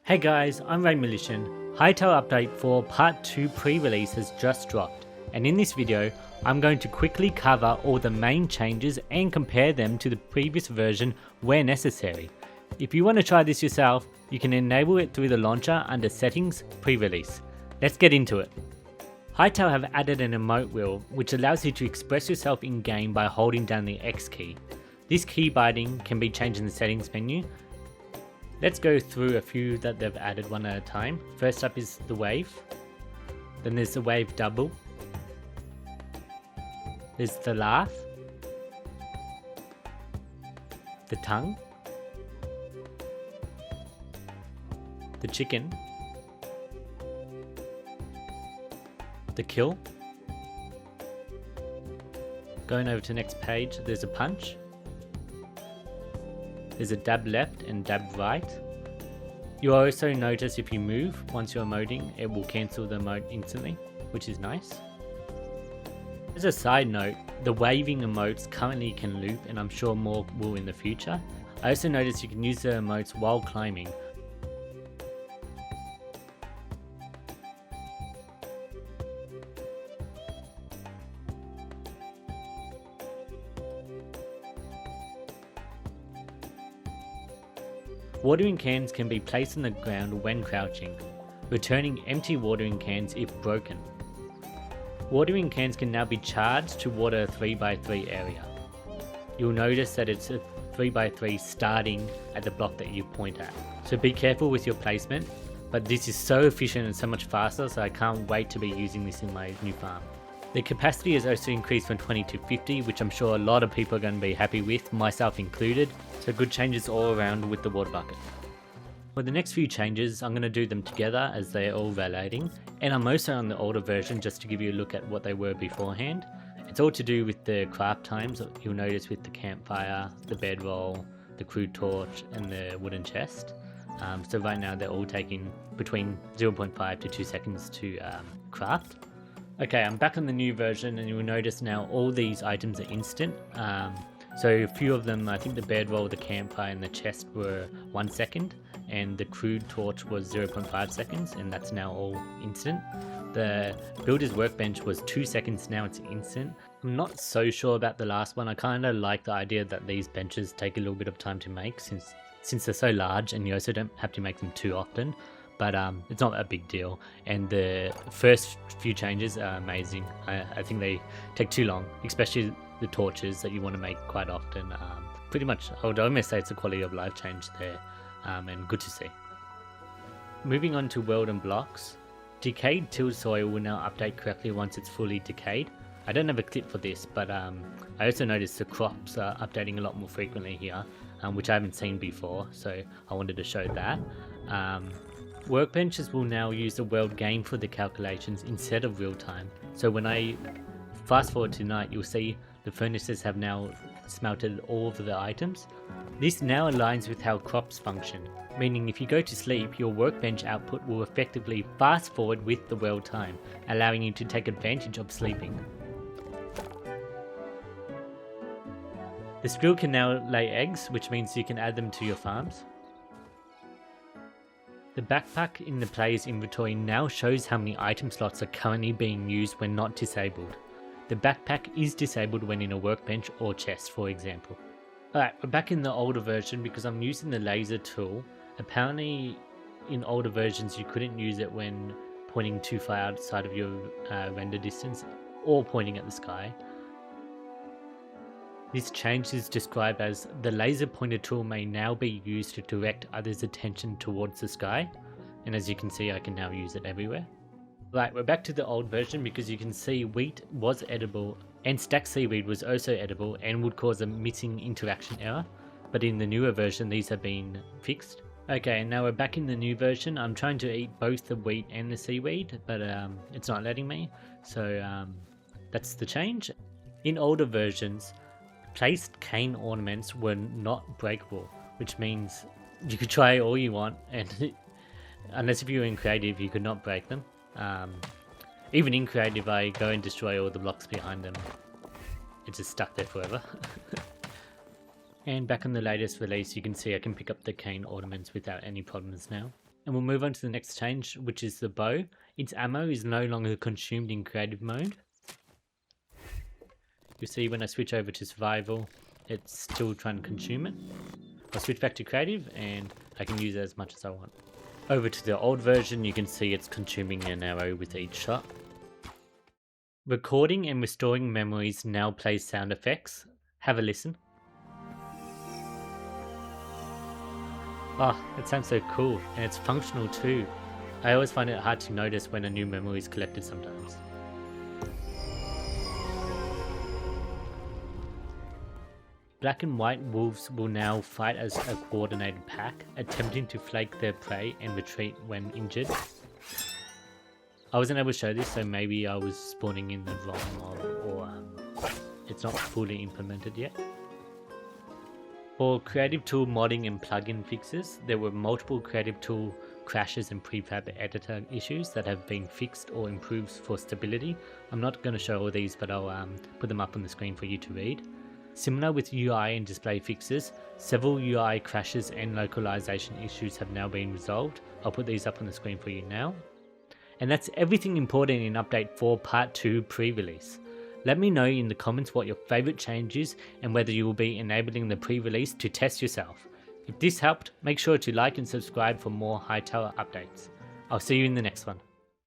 Hey guys, I'm RayMolition. Hytale update for part 2 pre-release has just dropped, and in this video I'm going to quickly cover all the main changes and compare them to the previous version where necessary. If you want to try this yourself, you can enable it through the launcher under Settings Pre-release. Let's get into it. Hytale have added an Emote Wheel which allows you to express yourself in game by holding down the X key. This key binding can be changed in the settings menu. Let's go through a few that they've added one at a time. First up is the wave. Then there's the wave double. There's the laugh. The tongue. The chicken. The kill. Going over to the next page, there's a punch. There's a dab left and dab right. You'll also notice if you move, once you're emoting, it will cancel the emote instantly, which is nice. As a side note, the waving emotes currently can loop, and I'm sure more will in the future. I also noticed you can use the emotes while climbing. Watering cans can be placed on the ground when crouching, returning empty watering cans if broken. Watering cans can now be charged to water a 3x3 area. You'll notice that it's a 3x3 starting at the block that you point at. So be careful with your placement, but this is so efficient and so much faster, so I can't wait to be using this in my new farm. The capacity is also increased from 20 to 50, which I'm sure a lot of people are going to be happy with, myself included, so good changes all around with the water bucket. For the next few changes, I'm going to do them together as they are all relating, and I'm also on the older version just to give you a look at what they were beforehand. It's all to do with the craft times. You'll notice with the campfire, the bedroll, the crude torch and the wooden chest. So right now they're all taking between 0.5 to 2 seconds to craft. Okay, I'm back on the new version, and you'll notice now all these items are instant. So a few of them, I think the bedroll, the campfire and the chest were 1 second, and the crude torch was 0.5 seconds, and that's now all instant. The builder's workbench was 2 seconds, now it's instant. I'm not so sure about the last one. I kind of like the idea that these benches take a little bit of time to make since they're so large, and you also don't have to make them too often. But it's not a big deal, and the first few changes are amazing. I think they take too long, especially the torches that you want to make quite often. Pretty much, I would almost say it's a quality of life change there, and good to see. Moving on to world and blocks, decayed tilled soil will now update correctly once it's fully decayed. I don't have a clip for this, but I also noticed the crops are updating a lot more frequently here, which I haven't seen before, so I wanted to show that. Workbenches will now use the world game for the calculations instead of real time. So when I fast forward to night, you'll see the furnaces have now smelted all of the items. This now aligns with how crops function, meaning if you go to sleep, your workbench output will effectively fast forward with the world time, allowing you to take advantage of sleeping. The squirrel can now lay eggs, which means you can add them to your farms. The backpack in the player's inventory now shows how many item slots are currently being used when not disabled. The backpack is disabled when in a workbench or chest, for example. Alright, we're back in the older version because I'm using the laser tool. Apparently in older versions you couldn't use it when pointing too far outside of your render distance or pointing at the sky. This change is described as the laser pointer tool may now be used to direct others' attention towards the sky, and as you can see I can now use it everywhere. Right, we're back to the old version because you can see wheat was edible and stacked seaweed was also edible and would cause a missing interaction error, but in the newer version these have been fixed. Okay, and now we're back in the new version. I'm trying to eat both the wheat and the seaweed, but it's not letting me, so that's the change. In older versions, placed cane ornaments were not breakable, which means you could try all you want, and unless if you were in creative, you could not break them. Even in creative, I go and destroy all the blocks behind them. It's just stuck there forever. And back on the latest release, you can see I can pick up the cane ornaments without any problems now. And we'll move on to the next change, which is the bow. Its ammo is no longer consumed in creative mode. You see when I switch over to survival, it's still trying to consume it. I'll switch back to creative and I can use it as much as I want. Over to the old version, you can see it's consuming an arrow with each shot. Recording and restoring memories now plays sound effects. Have a listen. Oh, it sounds so cool, and it's functional too. I always find it hard to notice when a new memory is collected sometimes. Black and white wolves will now fight as a coordinated pack, attempting to flake their prey and retreat when injured. I wasn't able to show this, so maybe I was spawning in the wrong mob, or it's not fully implemented yet. For Creative Tool modding and plugin fixes, there were multiple Creative Tool crashes and prefab editor issues that have been fixed or improved for stability. I'm not going to show all these, but I'll put them up on the screen for you to read. Similar with UI and display fixes, several UI crashes and localization issues have now been resolved. I'll put these up on the screen for you now. And that's everything important in Update 4 Part 2 pre-release. Let me know in the comments what your favorite change is and whether you will be enabling the pre-release to test yourself. If this helped, make sure to like and subscribe for more Hytale updates. I'll see you in the next one.